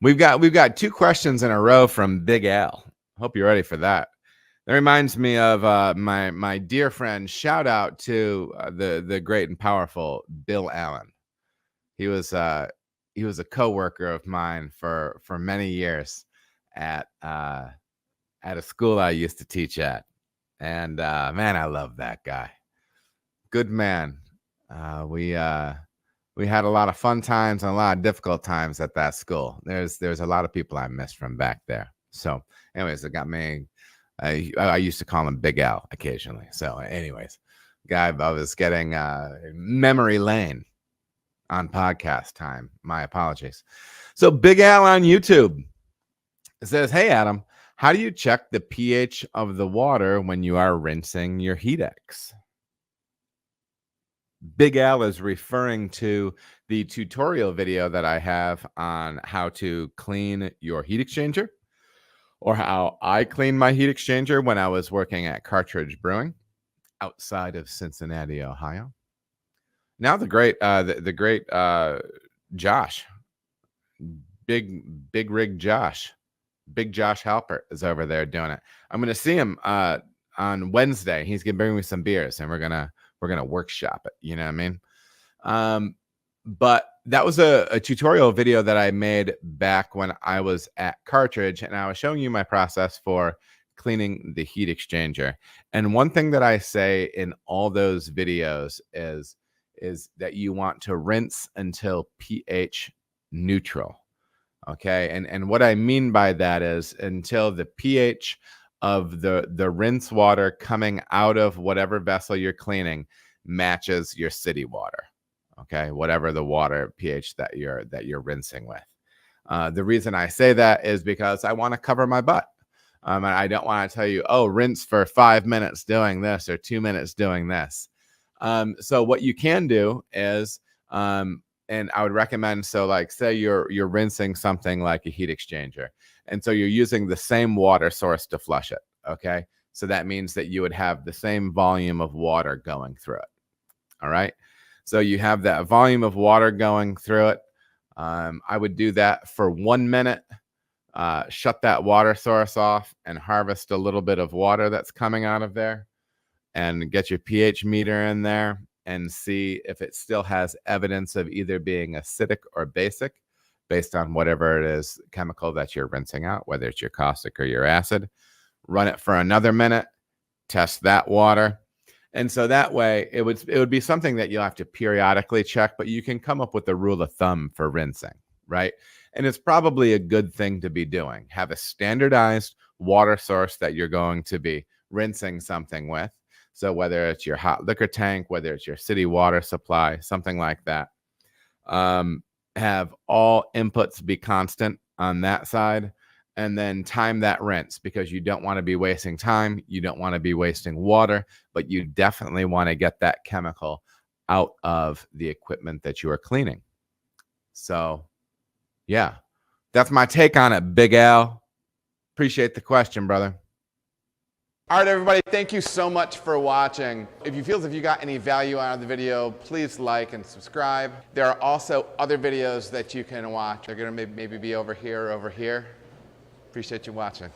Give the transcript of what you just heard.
We've got two questions in a row from Big Al. Hope you're ready for that. That reminds me of my dear friend. Shout out to the great and powerful Bill Allen. He was a coworker of mine for many years at a school I used to teach at, and man, I love that guy. Good man. We had a lot of fun times and a lot of difficult times at that school. There's a lot of people I missed from back there. So, anyways, it got me. I used to call him Big Al occasionally. So, anyways, guy, I was getting memory lane on podcast time. My apologies. So, Big Al on YouTube says, "Hey Adam, how do you check the pH of the water when you are rinsing your heat-X?" Big Al is referring to the tutorial video that I have on how to clean your heat exchanger, or how I clean my heat exchanger when I was working at Cartridge Brewing outside of Cincinnati, Ohio. Now the great Josh, big rig Josh, Big Josh Halpert is over there doing it. I'm going to see him on Wednesday. He's going to bring me some beers, and we're gonna workshop it. You know what I mean? But that was a tutorial video that I made back when I was at Cartridge, and I was showing you my process for cleaning the heat exchanger. And one thing that I say in all those videos is that you want to rinse until pH neutral. Okay. And what I mean by that is until the pH of the rinse water coming out of whatever vessel you're cleaning matches your city water. Okay, whatever the water pH that you're rinsing with. The reason I say that is because I want to cover my butt. And I don't want to tell you, oh, rinse for 5 minutes doing this or 2 minutes doing this. So what you can do is, and I would recommend, so like say you're rinsing something like a heat exchanger, and so you're using the same water source to flush it. Okay, so that means that you would have the same volume of water going through it. All right. So you have that volume of water going through it. I would do that for 1 minute, shut that water source off, and harvest a little bit of water that's coming out of there, and get your pH meter in there and see if it still has evidence of either being acidic or basic based on whatever it is chemical that you're rinsing out, whether it's your caustic or your acid. Run it for another minute, test that water. And so that way it would be something that you'll have to periodically check, but you can come up with a rule of thumb for rinsing, right? And it's probably a good thing to be doing. Have a standardized water source that you're going to be rinsing something with. So whether it's your hot liquor tank, whether it's your city water supply, something like that. Have all inputs be constant on that side. And then time that rinse, because you don't want to be wasting time. You don't want to be wasting water, but you definitely want to get that chemical out of the equipment that you are cleaning. So, yeah, that's my take on it, Big Al. Appreciate the question, brother. All right, everybody, thank you so much for watching. If you feel as if you got any value out of the video, please like and subscribe. There are also other videos that you can watch. They're going to maybe be over here or over here. Appreciate you watching.